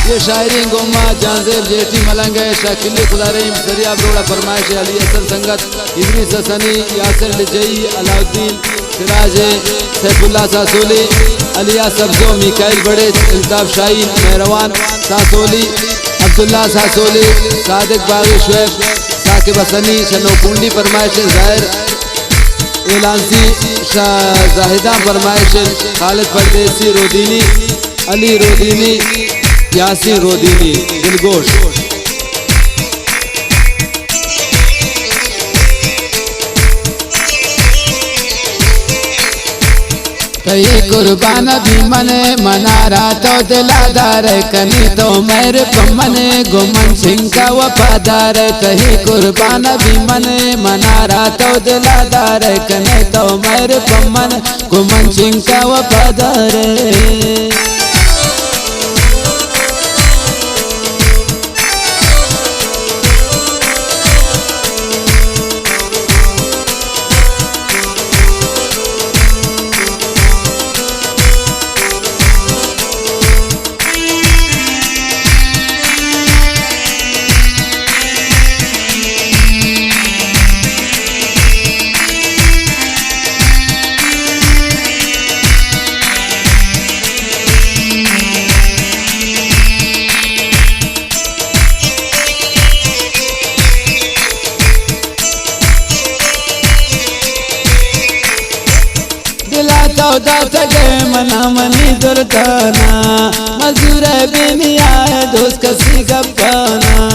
ये शायरी गोमा जानजेब जेठी मलंग शाकिल खुदारीम सरिया बरोड़ा फरमाइश अली असल संगत इदरीस हसनी यासिर लजई अलाउद्दीन सिराज सैफुल्लाह सासोली अलिया सब्जो मिकाइल बड़े इल्ताफ शाहीन मेहरवान सासोली अब्दुल्ला सासोली सादिक बागी शुएब साकिब हसनी शनो कुंडी फरमाइश जाहिर एलांसी जाहिदा फरमाइश खालिद परदेसी रोदीनी अली रोदीनी यासीन रोदीनी दिलगोश कई कुर्बान भी मने मनारा तो दिलादार कनी तो मेरे पमने गुमन सिंह का वफादार कहीं कुर्बान भी मने मनारा तो दिलादार कनी तो मेरे पमन गुमन सिंह का वफादार तगे मना मनी दुर्दाना मजूर बेनिया दोस्त कसी गप्पाना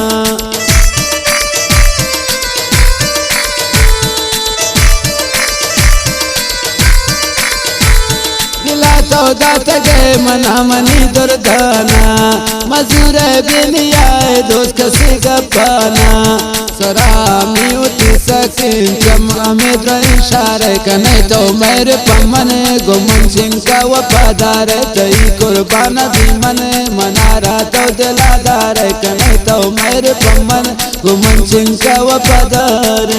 दिला तौदा तगे मना मनी दुर्दाना मजूर बेनिया दोस्त कसी गप्पाना सरामी उठी सकिन जमा में इशारे कने तो मेरे पमने गुमन सिंह का वफादार तई कुर्बान भी मने मनारा तो दिलादार कने तो मेरे पमन गुमन सिंह का वफादार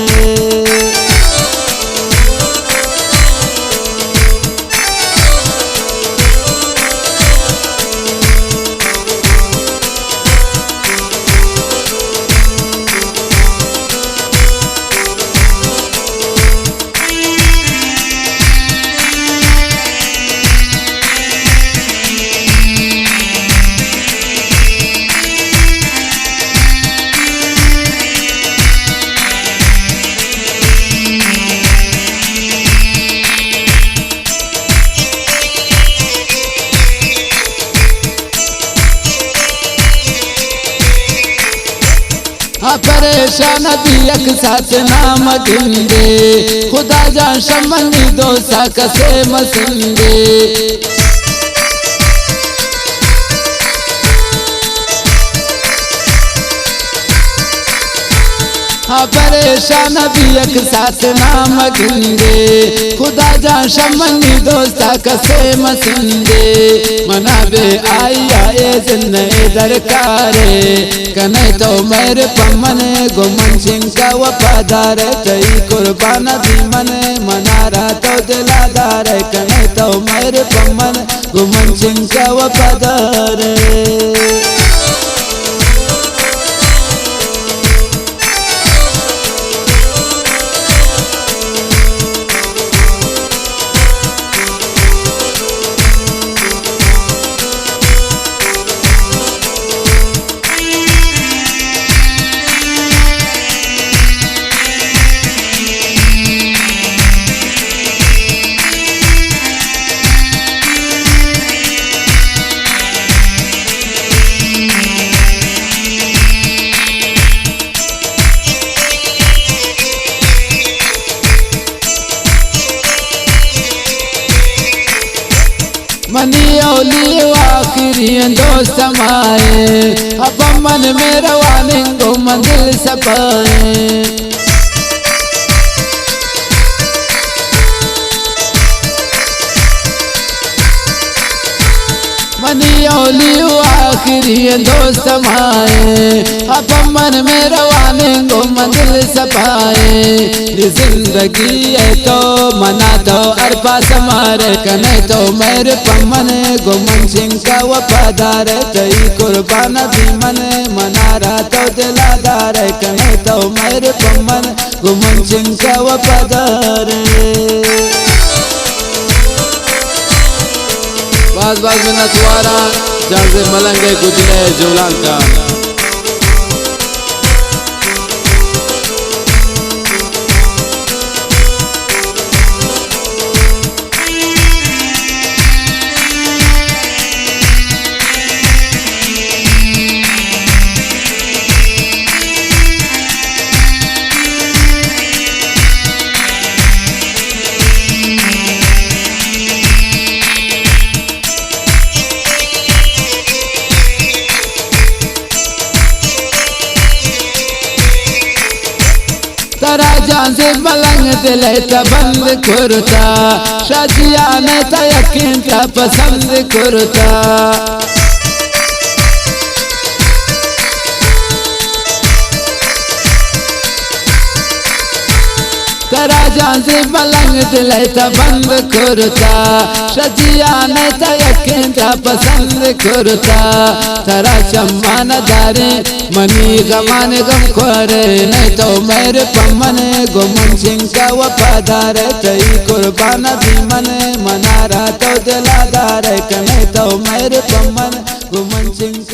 परेशान भी एक साथ नाम गिंदे खुदा जा शमनी दो सा कसे मसंदे परेशान भी एक साथ नाम गिंदे खुदा जा शमनी दोस्ता कसे मसंदे मनाबे आई आए जिन्ने दरकारे कने तो मेरे पमने गुमन सिंह का वफादार तई कुर्बान भी मने मनारा तो दिलादार कने तो मेरे पमन गुमन सिंह का वफादार मनी ओली आखिरी दोस्त हमारे अब मन में रवाने को मंजिल सपाए मनी ओली आखिरी दोस्त हमारे अब मन में रवाने को मंजिल सपाए जिंदगी है तो मना दो अरपा समारे कने तो मेरे पमने गुमन सिंह का वफादार तई कुर्बान भी मन मनारा तो दिलादार कने तो मेरे पमन गुमन सिंह का वफादार बाज बाज में नथवारा जहाँ से मलंगे गुजरे जोलान का तरा जान से मलंग दिले बंद कुर्ता शादिया ने यकीन का पसंद कुर्ता तरा जान से मलंग दिले बंद कुर्ता शादिया ने यकीन का पसंद कुर्ता तरा सम्मान दारे मनी गमान गम खोरे नहीं तो मेरे पमन गुमन सिंह का वफादार तई कुर्बान भी मन मनारा तो दिलादार कने तो मेरे पमन गुमन सिंह